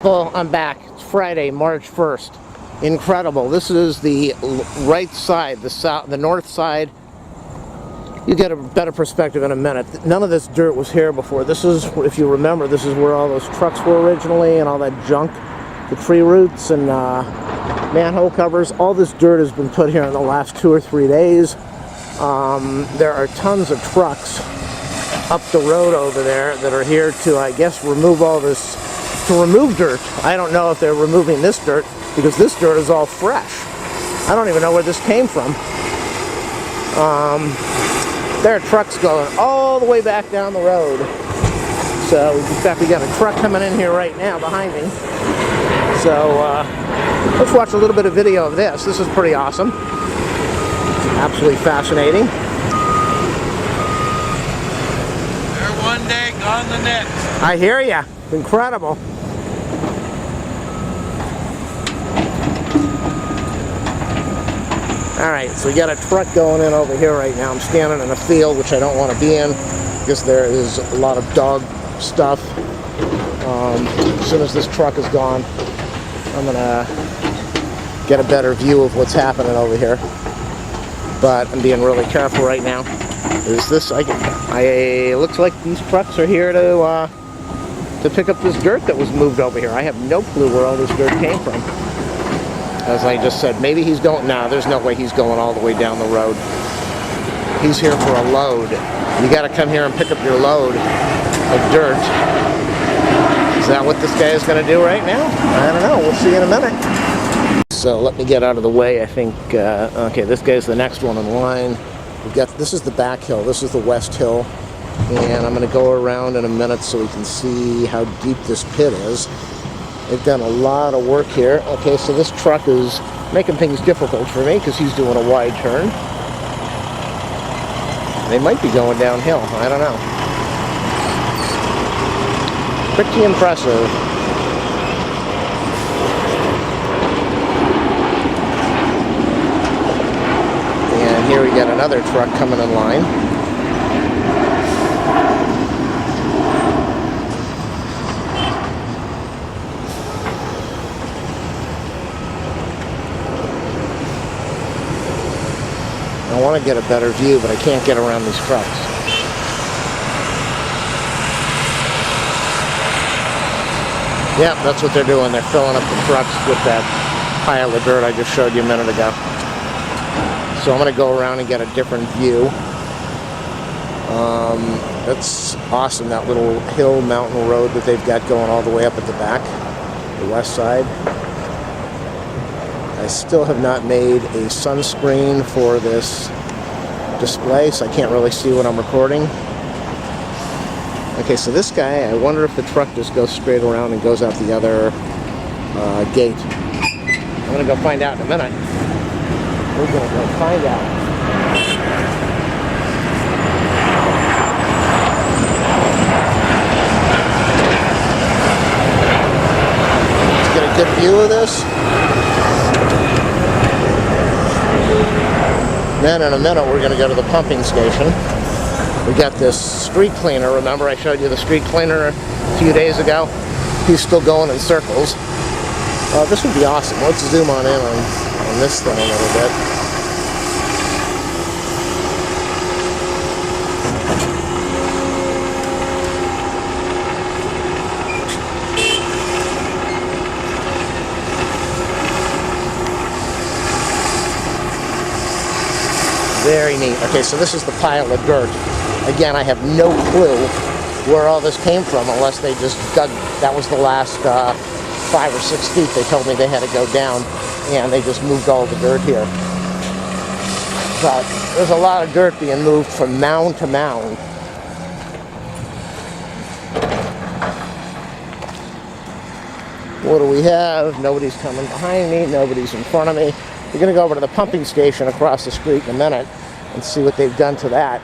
Well, I'm back. It's Friday, March 1st. Incredible. This is the right side, the north side. You get a better perspective in a minute. None of this dirt was here before. This is, if you remember, this is where all those trucks were originally and all that junk. The tree roots and manhole covers. All this dirt has been put here in the last 2 or 3 days. There are tons of trucks up the road over there that are here to, I guess, remove all this, to remove dirt. I don't know if they're removing this dirt because this dirt is all fresh. I don't even know where this came from. There are trucks going all the way back down the road. So, in fact, we got a truck coming in here right now behind me. So, let's watch a little bit of video of this. This is pretty awesome. It's absolutely fascinating. They're one day, gone the next. I hear ya. Incredible. Alright, so we got a truck going in over here right now. I'm standing in a field, which I don't want to be in because there is a lot of dog stuff. As soon as this truck is gone, I'm going to get a better view of what's happening over here. But I'm being really careful right now. Is this, looks like these trucks are here to pick up this dirt that was moved over here. I have no clue where all this dirt came from. As I just said, maybe he's going, nah, there's no way he's going all the way down the road. He's here for a load. You got to come here and pick up your load of dirt. Is that what this guy is going to do right now? I don't know. We'll see in a minute. So let me get out of the way. I think, okay, this guy's the next one in line. We've got, this is the back hill. This is the west hill. And I'm going to go around in a minute so we can see how deep this pit is. They've done a lot of work here. Okay, so this truck is making things difficult for me because he's doing a wide turn. They might be going downhill. I don't know. Pretty impressive. And here we got another truck coming in line. I want to get a better view, but I can't get around these trucks. Yeah, that's what they're doing. They're filling up the trucks with that pile of dirt I just showed you a minute ago. So I'm going to go around and get a different view. That's awesome, that little hill mountain road that they've got going all the way up at the back, the west side. I still have not made a sunscreen for this display, so I can't really see what I'm recording. Okay, so this guy, I wonder if the truck just goes straight around and goes out the other gate. I'm going to go find out in a minute. We're going to go find out. Let's get a good view of this. Then in a minute we're going to go to the pumping station. We got this street cleaner. Remember I showed you the street cleaner a few days ago? He's still going in circles. This would be awesome. Let's zoom on in on this thing a little bit. Very neat. Okay, so this is the pile of dirt. Again, I have no clue where all this came from unless they just dug. That was the last 5 or 6 feet they told me they had to go down, and they just moved all the dirt here. But there's a lot of dirt being moved from mound to mound. What do we have? Nobody's coming behind me. Nobody's in front of me. We're going to go over to the pumping station across the street in a minute and see what they've done to that.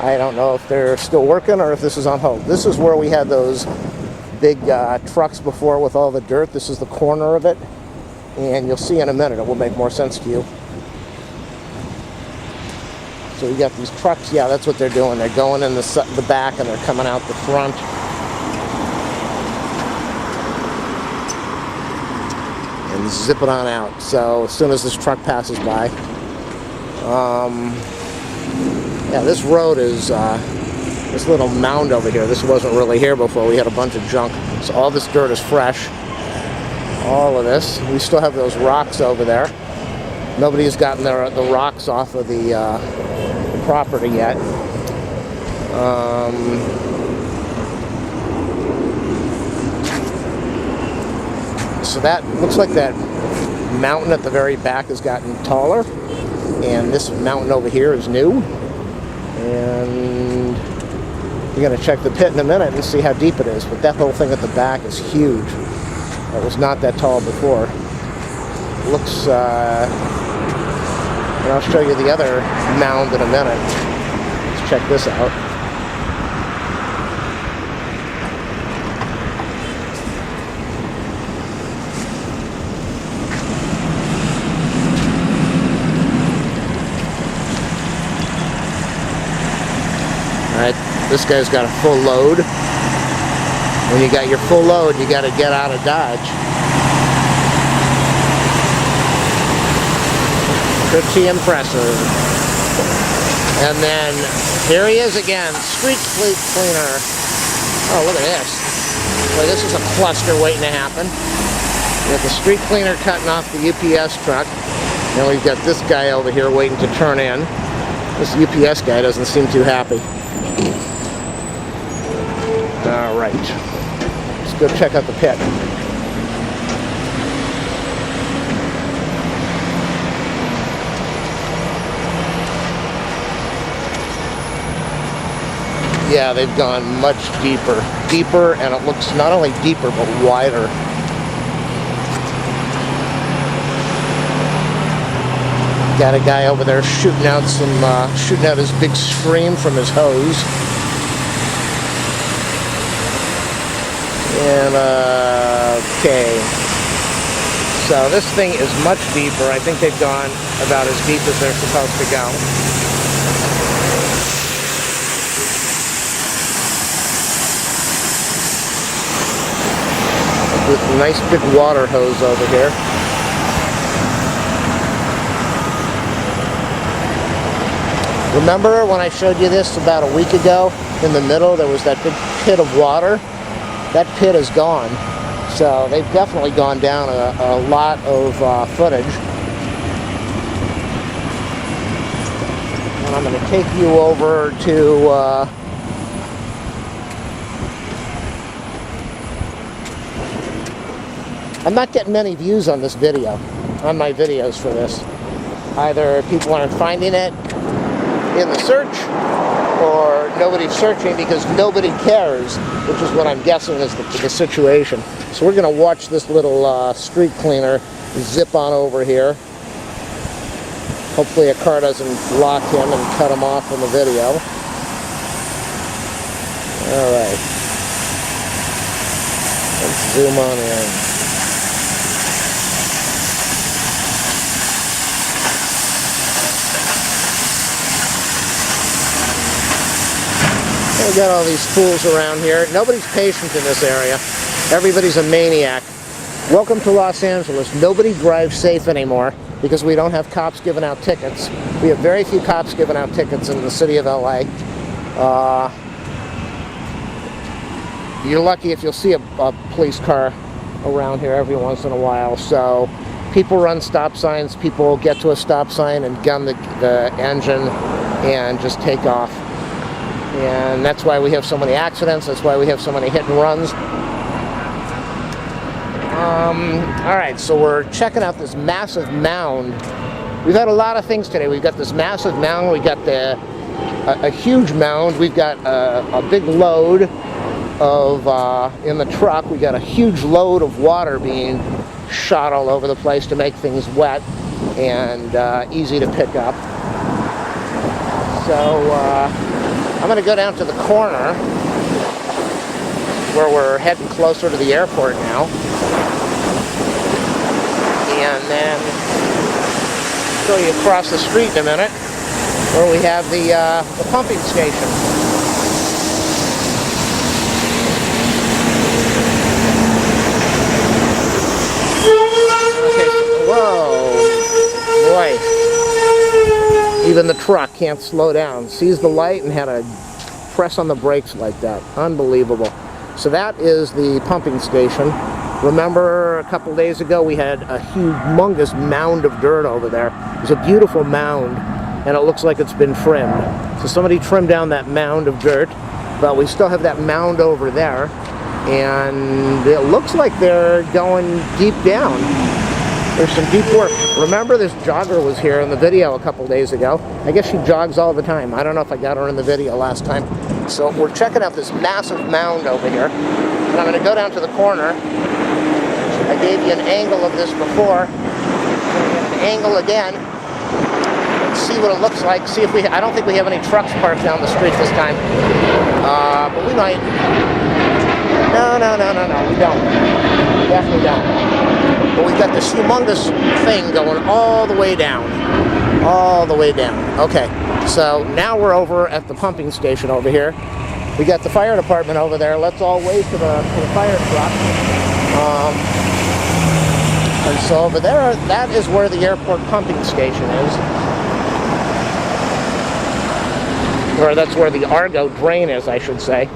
I don't know if they're still working or if this is on hold. This is where we had those big trucks before with all the dirt. This is the corner of it. And you'll see in a minute. It will make more sense to you. So we got these trucks. Yeah, that's what they're doing. They're going in the back and they're coming out the front. and zip it on out. So as soon as this truck passes by, yeah, this road is this little mound over here. This wasn't really here before. We had a bunch of junk. So all this dirt is fresh. All of this. We still have those rocks over there. Nobody has gotten the rocks off of the property yet. So that looks like that mountain at the very back has gotten taller, and this mountain over here is new. And we're going to check the pit in a minute and see how deep it is. But that whole thing at the back is huge. It was not that tall before. Looks, and I'll show you the other mound in a minute. Let's check this out. Alright, this guy's got a full load. When you got your full load, you got to get out of Dodge. Pretty impressive. And then here he is again, street cleaner. Oh, look at this. Boy, this is a cluster waiting to happen. We got the street cleaner cutting off the UPS truck. And we've got this guy over here waiting to turn in. This UPS guy doesn't seem too happy. All right, let's go check out the pit. Yeah, they've gone much deeper, and it looks not only deeper but wider. Got a guy over there shooting out his big stream from his hose. And okay, so this thing is much deeper. I think they've gone about as deep as they're supposed to go. With a nice big water hose over here. Remember when I showed you this about a week ago? In the middle there was that big pit of water. That pit is gone. So they've definitely gone down a lot of footage. And I'm going to take you over to I'm not getting many views on this video, on my videos for this. Either people aren't finding it in the search, or nobody's searching because nobody cares, which is what I'm guessing is the situation. So we're going to watch this little street cleaner zip on over here. Hopefully a car doesn't block him and cut him off from the video. Alright. Let's zoom on in. We got all these fools around here. Nobody's patient in this area. Everybody's a maniac. Welcome to Los Angeles. Nobody drives safe anymore because we don't have cops giving out tickets. We have very few cops giving out tickets in the city of LA. You're lucky if you'll see a police car around here every once in a while. So people run stop signs. People get to a stop sign and gun the engine and just take off. And that's why we have so many accidents. That's why we have so many hit and runs. Alright, so we're checking out this massive mound. We've had a lot of things today. We've got this massive mound. We've got a huge mound. We've got a big load of, in the truck, we got a huge load of water being shot all over the place to make things wet and easy to pick up. So, I'm going to go down to the corner where we're heading closer to the airport now. And then show you across the street in a minute where we have the pumping station. Even the truck can't slow down. Sees the light and had to press on the brakes like that. Unbelievable. So that is the pumping station. Remember a couple days ago we had a humongous mound of dirt over there. It was a beautiful mound and it looks like it's been trimmed. So somebody trimmed down that mound of dirt, but we still have that mound over there and it looks like they're going deep down. There's some deep work. Remember this jogger was here in the video a couple days ago. I guess she jogs all the time. I don't know if I got her in the video last time. So we're checking out this massive mound over here. And I'm going to go down to the corner. I gave you an angle of this before. I'm going to get an angle again. And see what it looks like. See if we... I don't think we have any trucks parked down the street this time. But we might. No. We don't. We definitely don't. But we've got this humongous thing going all the way down. All the way down. Okay, so now we're over at the pumping station over here. We got the fire department over there. Let's all wave to the fire truck. And so over there, that is where the airport pumping station is. Or that's where the ARGO drain is, I should say.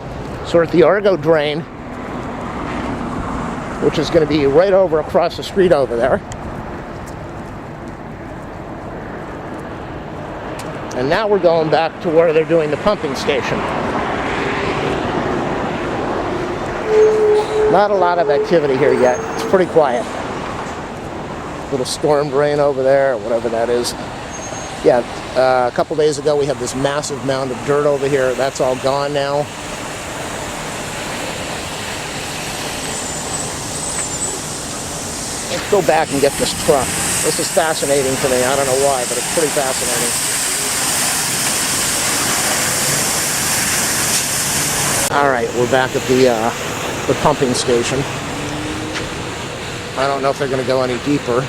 So we're at the ARGO drain, which is going to be right over across the street over there. And now we're going back to where they're doing the pumping station. Not a lot of activity here yet. It's pretty quiet. Little storm drain over there, or whatever that is. Yeah, a couple days ago we had this massive mound of dirt over here. That's all gone now. Let's go back and get this truck. This is fascinating to me. I don't know why, but it's pretty fascinating. All right, we're back at the pumping station. I don't know if they're going to go any deeper.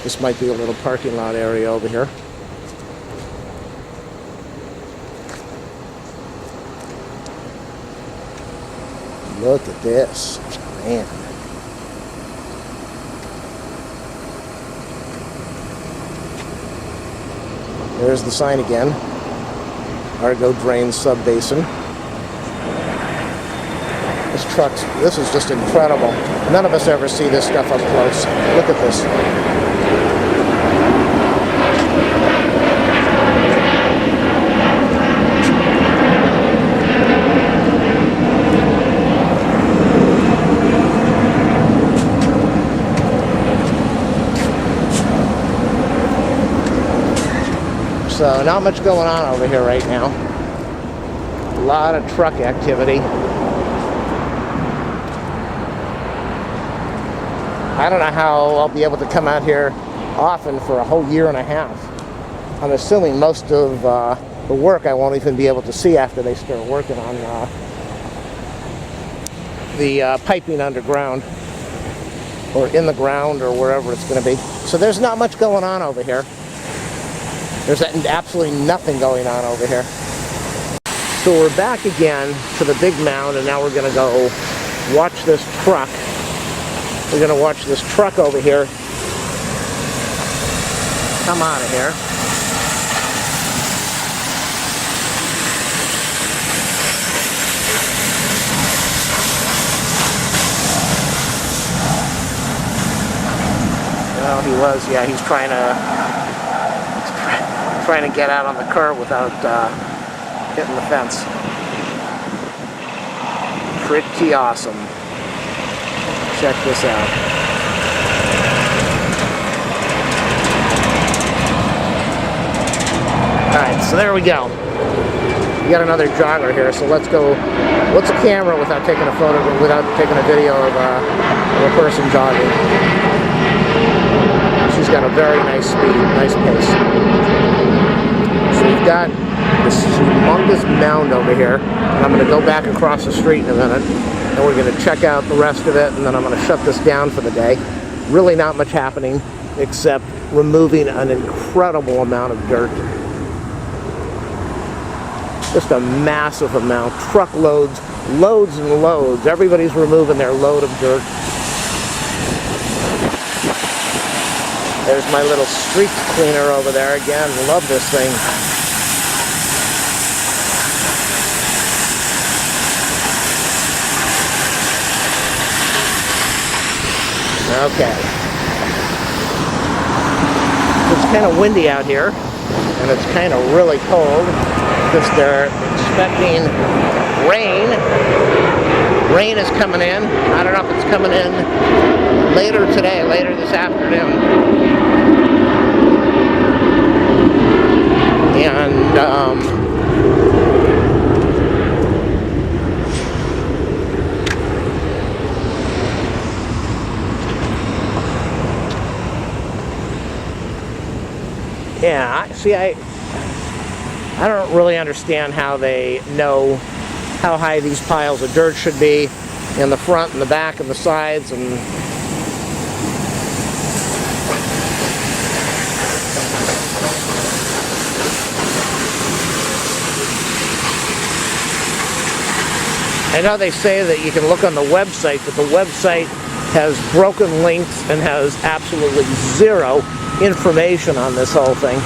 This might be a little parking lot area over here. Look at this, man. There's the sign again. ARGO drain SUB-BASIN. This is just incredible. None of us ever see this stuff up close. Look at this. So not much going on over here right now. A lot of truck activity. I don't know how I'll be able to come out here often for a whole year and a half. I'm assuming most of the work I won't even be able to see after they start working on the piping underground or in the ground or wherever it's going to be. So there's not much going on over here. There's absolutely nothing going on over here. So we're back again to the big mound, and now we're going to go watch this truck. We're going to watch this truck over here come out of here. Well, he was, yeah, he's trying to get out on the curb without hitting the fence. Pretty awesome. Check this out. Alright, so there we go. We got another jogger here, so let's go. What's a camera without taking a photo, without taking a video of a person jogging? She's got a very nice speed, nice pace. So we've got this humongous mound over here, and I'm going to go back across the street in a minute, and we're going to check out the rest of it, and then I'm going to shut this down for the day. Really not much happening, except removing an incredible amount of dirt. Just a massive amount. Truckloads, loads and loads. Everybody's removing their load of dirt. There's my little street cleaner over there again. Love this thing. Okay. It's kind of windy out here, and it's kind of really cold because they're expecting rain. Rain is coming in. I don't know if it's coming in later today, later this afternoon. And yeah, see, I don't really understand how they know how high these piles of dirt should be in the front and the back and the sides, and I know they say that you can look on the website, but the website has broken links and has absolutely zero information on this whole thing.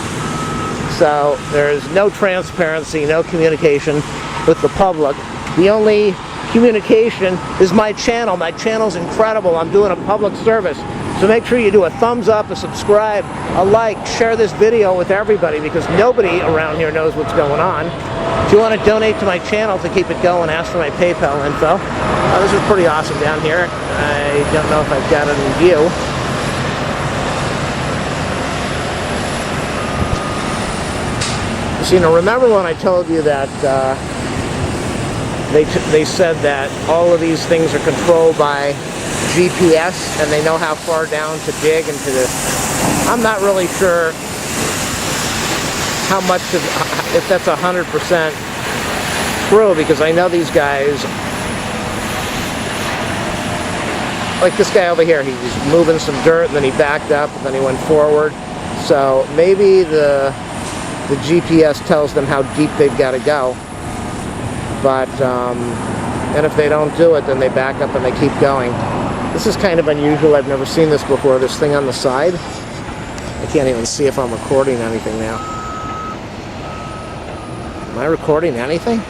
So there's no transparency, no communication with the public. The only communication is my channel. My channel's incredible. I'm doing a public service. So make sure you do a thumbs up, a subscribe, a like, share this video with everybody, because nobody around here knows what's going on. If you want to donate to my channel to keep it going, ask for my PayPal info. This is pretty awesome down here. I don't know if I've got it in view. So, you know, remember when I told you that they said that all of these things are controlled by GPS and they know how far down to dig into the... I'm not really sure how much of, if that's 100% true, because I know these guys, like this guy over here, he's moving some dirt and then he backed up and then he went forward. So maybe the GPS tells them how deep they've got to go, but and if they don't do it, then they back up and they keep going. This is kind of unusual. I've never seen this before. This thing on the side, I can't even see if I'm recording anything now. Am I recording anything?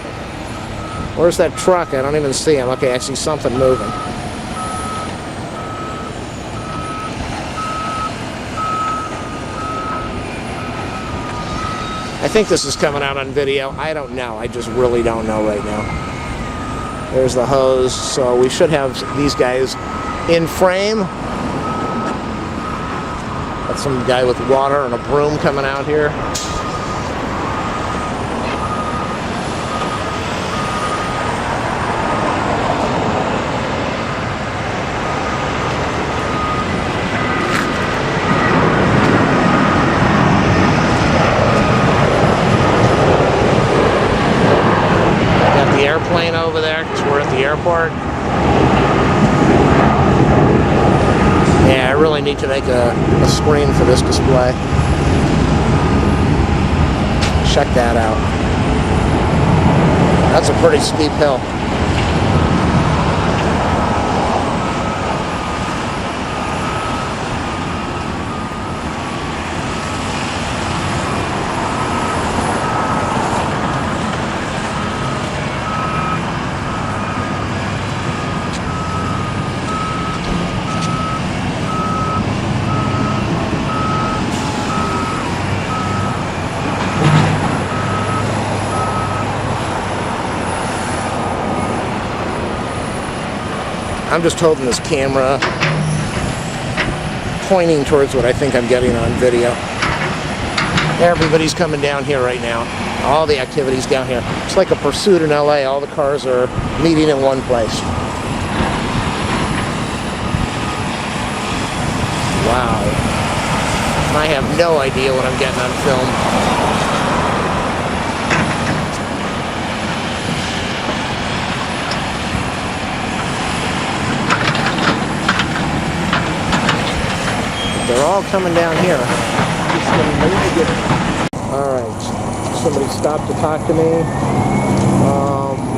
Where's that truck? I don't even see him. Okay, I see something moving. I think this is coming out on video. I don't know. I just really don't know right now. There's the hose. So we should have these guys in frame. That's some guy with water and a broom coming out here. Airplane over there because we're at the airport. Yeah, I really need to make a screen for this display. Check that out. That's a pretty steep hill. I'm just holding this camera pointing towards what I think I'm getting on video. Everybody's coming down here right now. All the activities down here. It's like a pursuit in LA. All the cars are meeting in one place. Wow. I have no idea what I'm getting on film. They're all coming down here. Alright, somebody stopped to talk to me.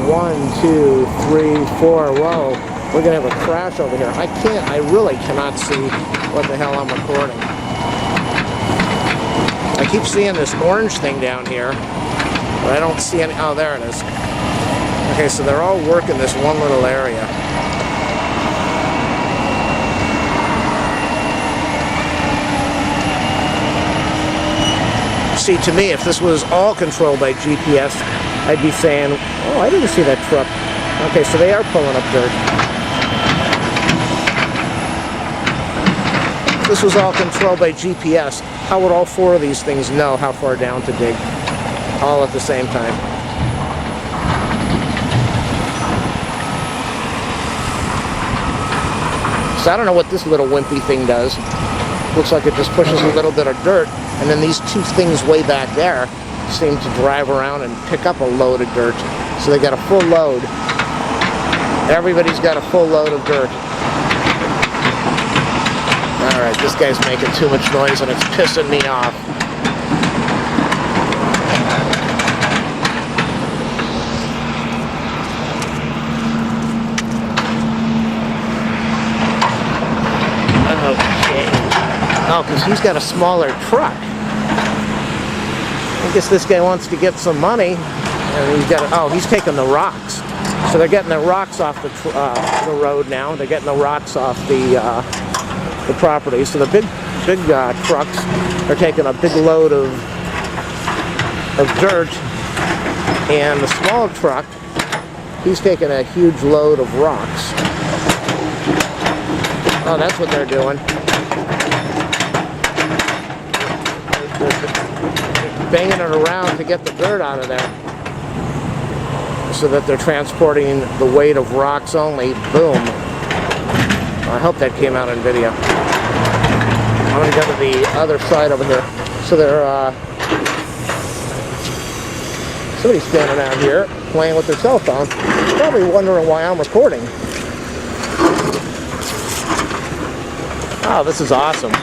1, 2, 3, 4. Whoa, we're gonna have a crash over here. I really cannot see what the hell I'm recording. I keep seeing this orange thing down here, but I don't see any. Oh, there it is. Okay, so they're all working this one little area. See, to me, if this was all controlled by GPS, I'd be saying, oh, I didn't see that truck. Okay, so they are pulling up dirt. If this was all controlled by GPS, how would all four of these things know how far down to dig? All at the same time. So I don't know what this little wimpy thing does. Looks like it just pushes a little bit of dirt, and then these two things way back there seem to drive around and pick up a load of dirt. So they got a full load. Everybody's got a full load of dirt. Alright, this guy's making too much noise and it's pissing me off. Oh, because he's got a smaller truck. I guess this guy wants to get some money, and he's got. Oh, he's taking the rocks. So they're getting the rocks off the road now. They're getting the rocks off the property. So the big trucks are taking a big load of dirt, and the small truck, he's taking a huge load of rocks. Oh, that's what they're doing. Banging it around to get the dirt out of there, so that they're transporting the weight of rocks only. Boom. I hope that came out in video. I'm going to go to the other side over here. So they're somebody's standing out here playing with their cell phone, probably wondering why I'm recording. Oh, this is awesome.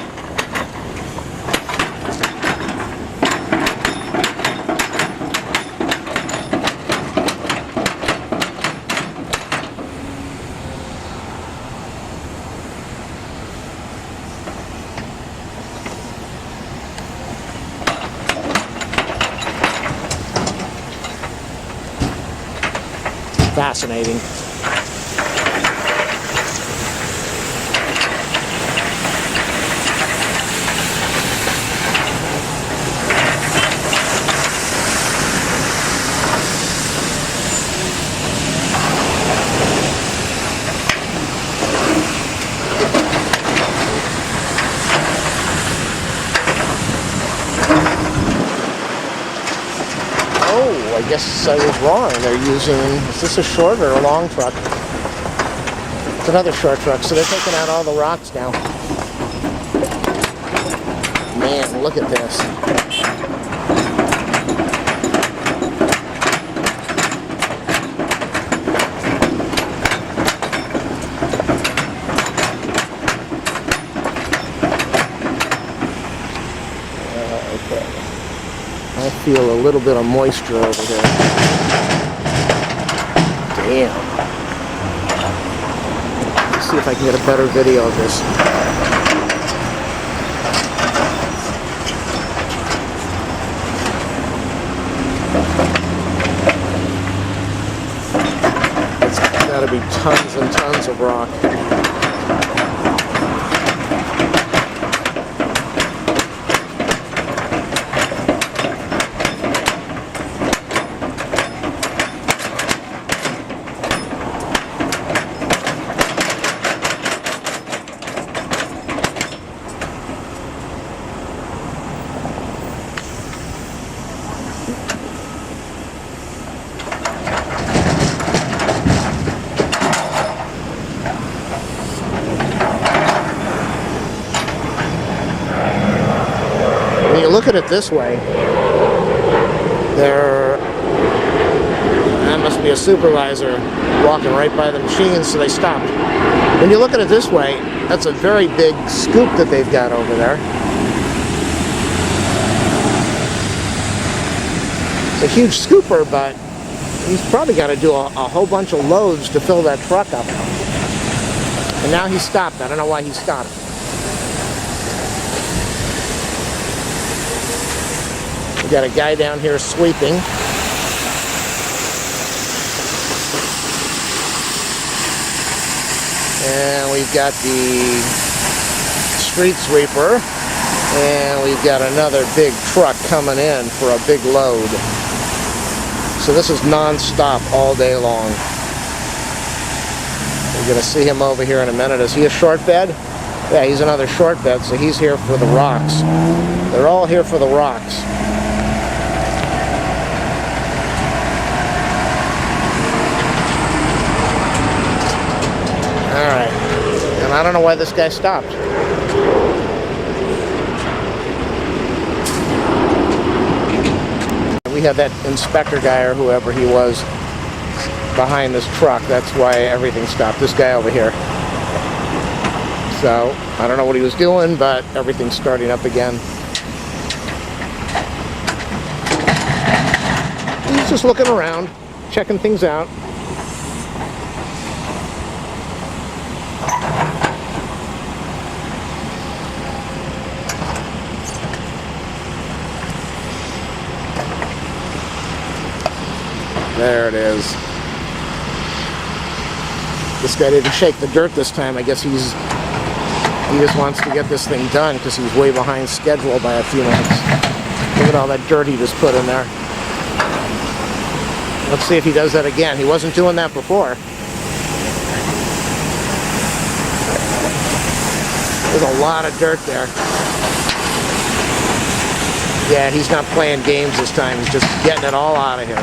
Fascinating. I guess I was wrong. They're using, is this a short or a long truck? It's another short truck, so they're taking out all the rocks now. Man, look at this. I feel a little bit of moisture over there. Damn. Let's see if I can get a better video of this. It's got to be tons and tons of rock. When you look at it this way, that must be a supervisor walking right by the machine, so they stopped. When you look at it this way, that's a very big scoop that they've got over there. It's a huge scooper, but he's probably got to do a whole bunch of loads to fill that truck up. And now he stopped. I don't know why he stopped. We got a guy down here sweeping. And we've got the street sweeper. And we've got another big truck coming in for a big load. So this is non-stop all day long. We're going to see him over here in a minute. Is he a short bed? Yeah, he's another short bed, so he's here for the rocks. They're all here for the rocks. Alright. And I don't know why this guy stopped. We had that inspector guy or whoever he was behind this truck. That's why everything stopped. This guy over here. So, I don't know what he was doing, but everything's starting up again. He's just looking around, checking things out. There it is. This guy didn't shake the dirt this time. I guess he just wants to get this thing done because he's way behind schedule by a few minutes. Look at all that dirt he just put in there. Let's see if he does that again. He wasn't doing that before. There's a lot of dirt there. Yeah, he's not playing games this time. He's just getting it all out of here.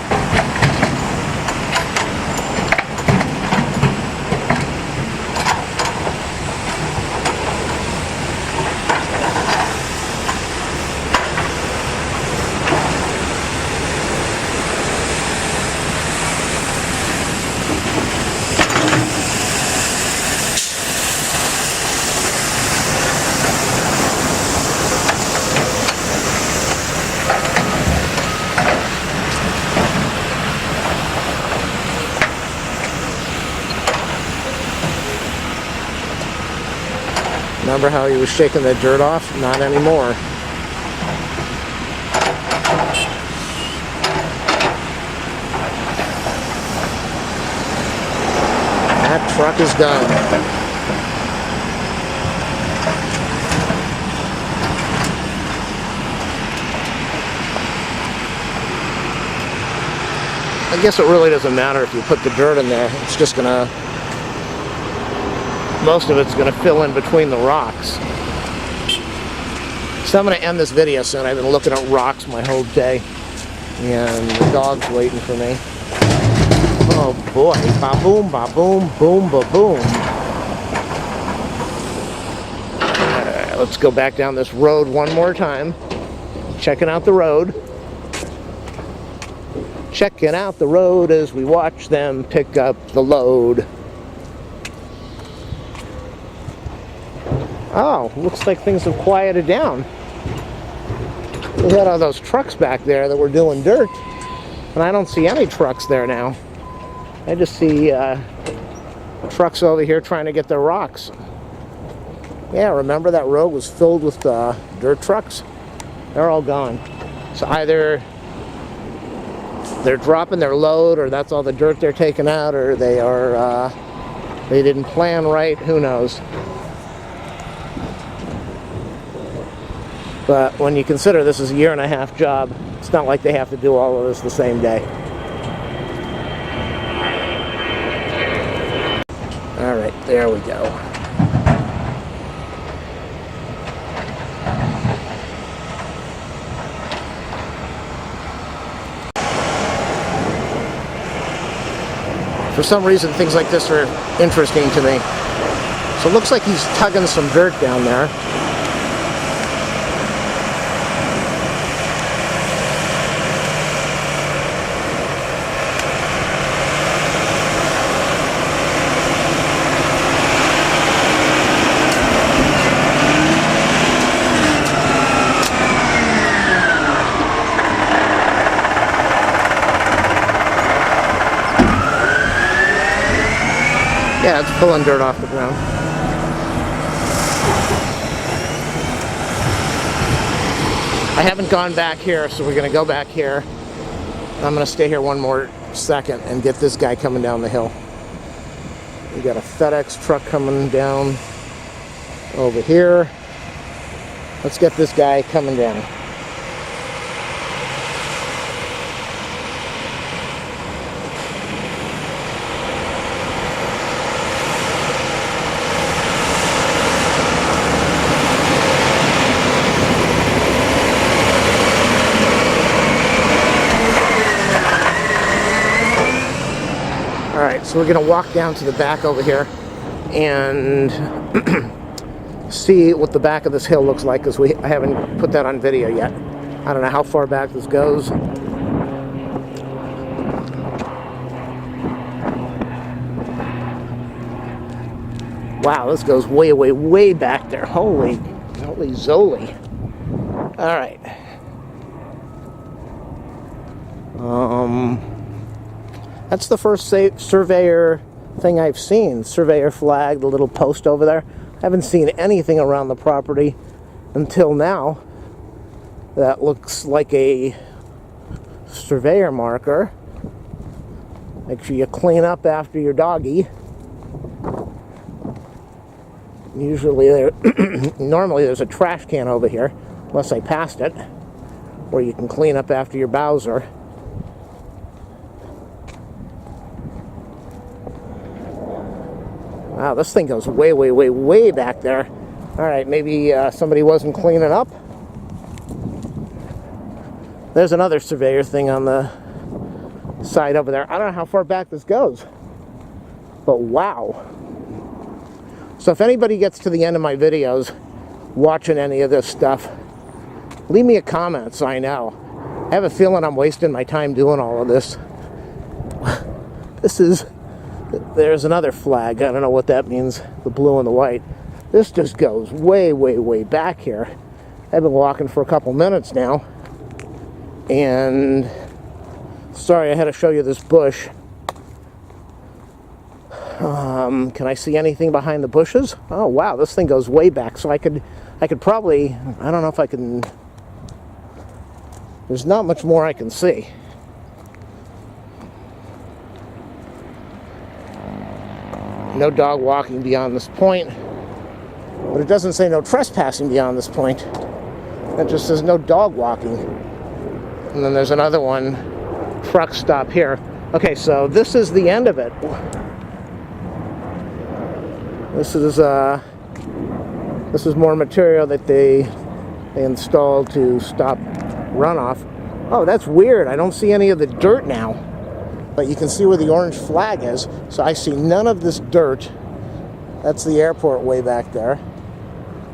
Remember how he was shaking the dirt off? Not anymore. That truck is done. I guess it really doesn't matter if you put the dirt in there. It's just gonna... most of it's going to fill in between the rocks. So I'm going to end this video soon. I've been looking at rocks my whole day. And the dog's waiting for me. Oh boy. Ba-boom, ba-boom, boom, ba-boom. Let's go back down this road one more time. Checking out the road. Checking out the road as we watch them pick up the load. Oh, looks like things have quieted down. We had all those trucks back there that were doing dirt, and I don't see any trucks there now. I just see trucks over here trying to get their rocks. Yeah, remember that road was filled with dirt trucks? They're all gone. So either they're dropping their load, or that's all the dirt they're taking out, or they are they didn't plan right. Who knows? But when you consider this is a 1.5-year job, it's not like they have to do all of this the same day. All right, there we go. For some reason, things like this are interesting to me. So it looks like he's tugging some dirt down there. Yeah, it's pulling dirt off the ground. I haven't gone back here, so we're going to go back here. I'm going to stay here one more second and get this guy coming down the hill. We got a FedEx truck coming down over here. Let's get this guy coming down. Alright, so we're going to walk down to the back over here and see what the back of this hill looks like, because I haven't put that on video yet. I don't know how far back this goes. Wow, this goes way, way, way back there. Holy Zoli. Alright. That's the first surveyor thing I've seen. Surveyor flag, the little post over there. I haven't seen anything around the property until now that looks like a surveyor marker. Make sure you clean up after your doggy. Usually normally there's a trash can over here, unless I passed it, where you can clean up after your Bowser. Wow, this thing goes way, way, way, way back there. Alright, maybe somebody wasn't cleaning up. There's another surveyor thing on the side over there. I don't know how far back this goes, but wow. So if anybody gets to the end of my videos watching any of this stuff, leave me a comment so I know. I have a feeling I'm wasting my time doing all of this. There's another flag. I don't know what that means, the blue and the white. This just goes way, way, way back here. I've been walking for a couple minutes now. And sorry, I had to show you this bush. Can I see anything behind the bushes? Oh wow, this thing goes way back. So I could probably, I don't know if I can, there's not much more I can see. No dog walking beyond this point. But it doesn't say no trespassing beyond this point. It just says no dog walking. And then there's another one, truck stop here. Okay, so this is the end of it. This is more material that they installed to stop runoff. Oh, that's weird. I don't see any of the dirt now. But you can see where the orange flag is. So I see none of this dirt. That's the airport way back there.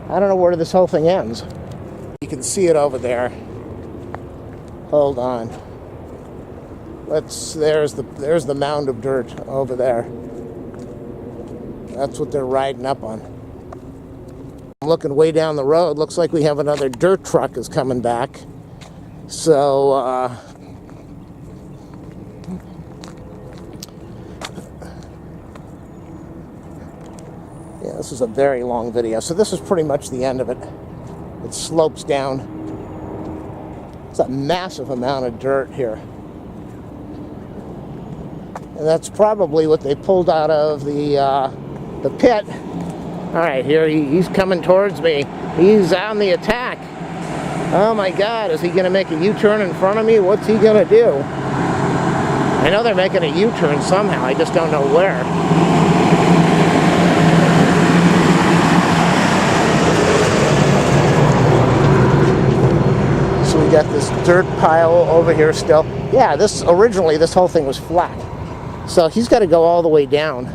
I don't know where this whole thing ends. You can see it over there. Hold on. There's the mound of dirt over there. That's what they're riding up on. I'm looking way down the road. Looks like we have another dirt truck is coming back. So, yeah, this is a very long video. So this is pretty much the end of it. It slopes down. It's a massive amount of dirt here. And that's probably what they pulled out of the pit. All right, here he's coming towards me. He's on the attack. Oh my God, is he gonna make a U-turn in front of me? What's he gonna do? I know they're making a U-turn somehow, I just don't know where. So we got this dirt pile over here still. Yeah, originally this whole thing was flat. So he's got to go all the way down.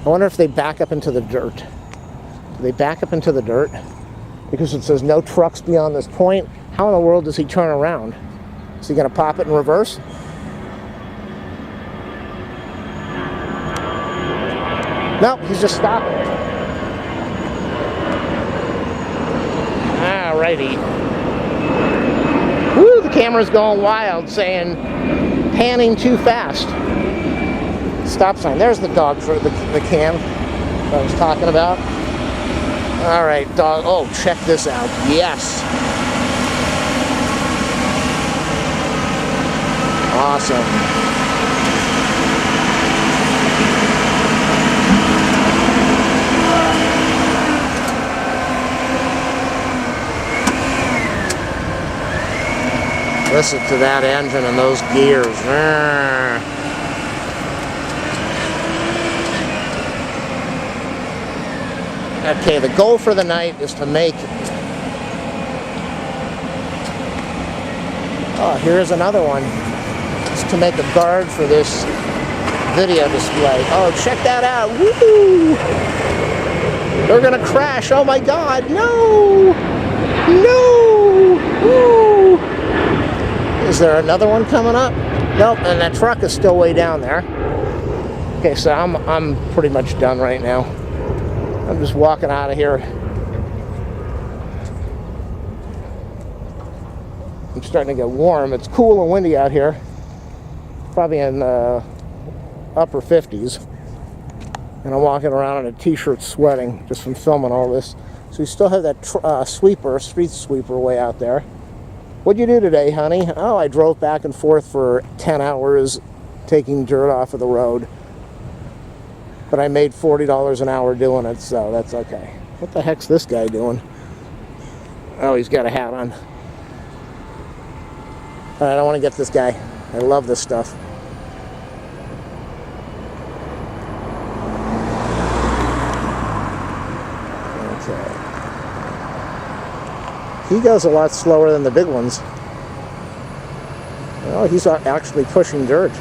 I wonder if they back up into the dirt. Do they back up into the dirt? Because it says no trucks beyond this point. How in the world does he turn around? Is he going to pop it in reverse? Nope, he's just stopping. Alrighty. Woo, the camera's going wild saying panning too fast. Stop sign. There's the dog for the can that I was talking about. All right, dog. Oh, check this out. Yes. Awesome. Listen to that engine and those gears. Okay, the goal for the night is to make... Oh, here's another one. It's to make a guard for this video display. Oh, check that out. Woo! They're gonna crash. Oh my God, no! No! Woo! Is there another one coming up? Nope, and that truck is still way down there. Okay, so I'm pretty much done right now. I'm just walking out of here. I'm starting to get warm. It's cool and windy out here. Probably in the upper 50s. And I'm walking around in a t-shirt sweating just from filming all this. So we still have that street sweeper way out there. What'd you do today, honey? Oh, I drove back and forth for 10 hours taking dirt off of the road. But I made $40 an hour doing it, so that's okay. What the heck's this guy doing? Oh, he's got a hat on. All right, I want to get this guy. I love this stuff. Okay. He goes a lot slower than the big ones. Oh, he's actually pushing dirt.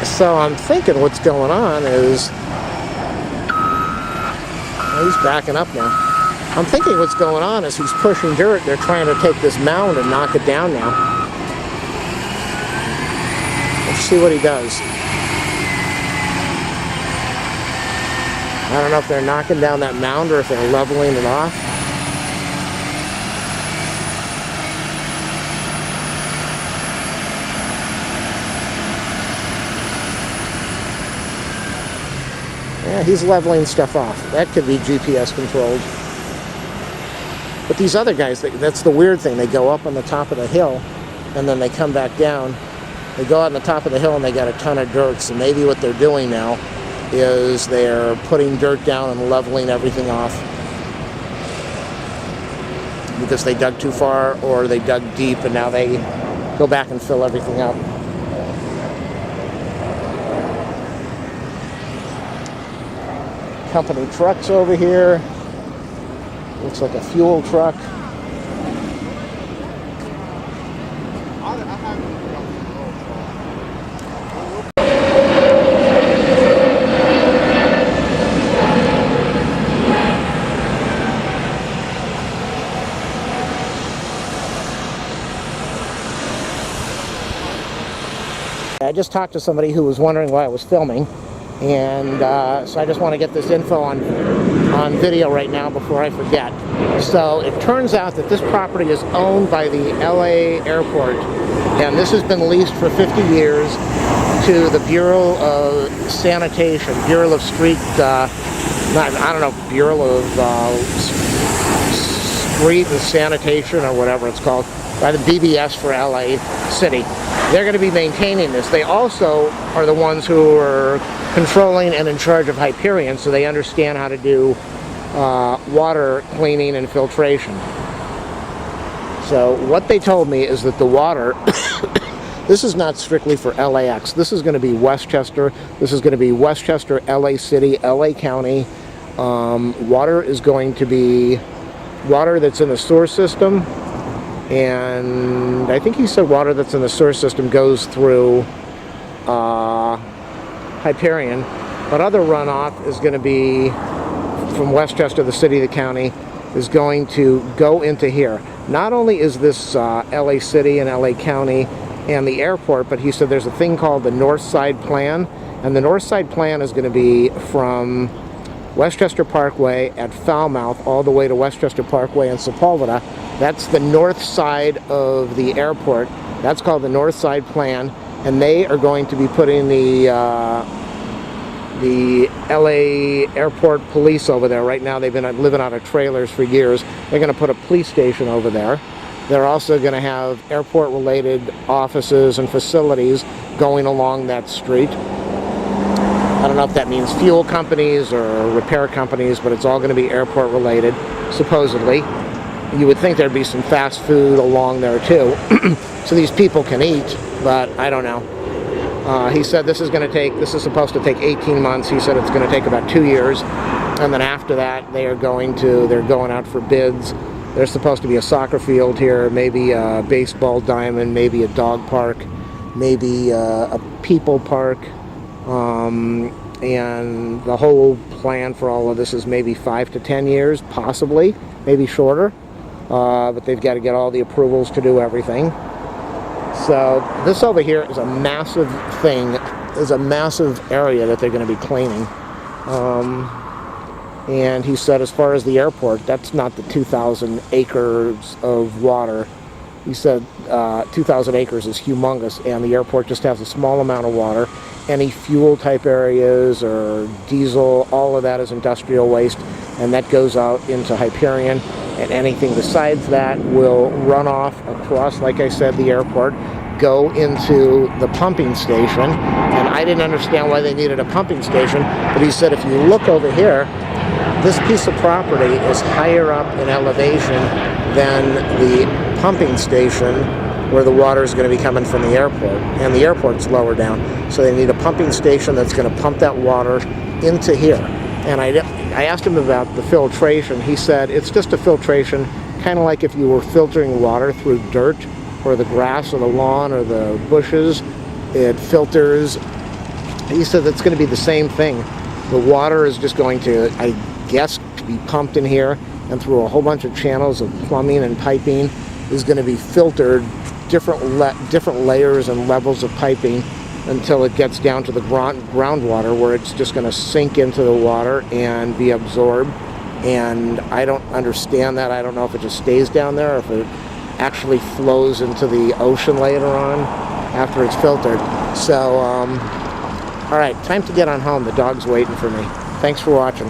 So I'm thinking what's going on is... Oh, he's backing up now. I'm thinking what's going on is he's pushing dirt. They're trying to take this mound and knock it down now. Let's see what he does. I don't know if they're knocking down that mound or if they're leveling it off. Yeah, he's leveling stuff off. That could be GPS controlled. But these other guys, that's the weird thing. They go up on the top of the hill, and then they come back down. They go out on the top of the hill, and they got a ton of dirt. So maybe what they're doing now is they're putting dirt down and leveling everything off. Because they dug too far, or they dug deep, and now they go back and fill everything up. Company trucks over here. Looks like a fuel truck. I just talked to somebody who was wondering why I was filming. And so I just want to get this info on video right now before I forget. So it turns out that this property is owned by the LA airport, and this has been leased for 50 years to the Bureau of Sanitation, Bureau of Street, Bureau of Street and Sanitation or whatever it's called, by the BBS for LA City. They're going to be maintaining this. They also are the ones who are controlling and in charge of Hyperion, so they understand how to do water cleaning and filtration. So what they told me is that the water, this is not strictly for LAX. This is going to be Westchester. This is going to be Westchester, LA City, LA County. Water is going to be water that's in the sewer system. And I think he said water that's in the sewer system goes through Hyperion, but other runoff is going to be from Westchester, the city, the county, is going to go into here. Not only is this LA City and LA County and the airport, but he said there's a thing called the North Side Plan, and the North Side Plan is going to be from Westchester Parkway at Falmouth all the way to Westchester Parkway in Sepulveda. That's the north side of the airport. That's called the North Side Plan. and they are going to be putting the LA airport police over there. Right now they've been living out of trailers for years. They're going to put a police station over there. They're also going to have airport related offices and facilities going along that street. I don't know if that means fuel companies or repair companies, but it's all going to be airport related, supposedly. You would think there'd be some fast food along there too, so these people can eat, but I don't know. He said this is supposed to take 18 months. He said it's going to take about 2 years, and then after that they're going out for bids. There's supposed to be a soccer field here, maybe a baseball diamond, maybe a dog park, maybe a people park, and the whole plan for all of this is maybe 5 to 10 years, possibly, maybe shorter, but they've got to get all the approvals to do everything. So this over here is a massive thing. There's a massive area that they're going to be cleaning. And he said as far as the airport, that's not the 2,000 acres of water. He said 2,000 acres is humongous, and the airport just has a small amount of water. Any fuel type areas or diesel, all of that is industrial waste, and that goes out into Hyperion. And anything besides that will run off across, like I said, the airport, go into the pumping station. And I didn't understand why they needed a pumping station, but he said if you look over here, this piece of property is higher up in elevation than the pumping station where the water is going to be coming from the airport, and the airport's lower down. So they need a pumping station that's going to pump that water into here. And I asked him about the filtration. He said it's just a filtration, kind of like if you were filtering water through dirt or the grass or the lawn or the bushes. It filters. He said it's going to be the same thing. The water is just going to, I guess, be pumped in here, and through a whole bunch of channels of plumbing and piping is going to be filtered, different layers and levels of piping, until it gets down to the groundwater, where it's just going to sink into the water and be absorbed. And I don't understand that. I don't know if it just stays down there or if it actually flows into the ocean later on after it's filtered. So all right, time to get on home. The dog's waiting for me. Thanks for watching.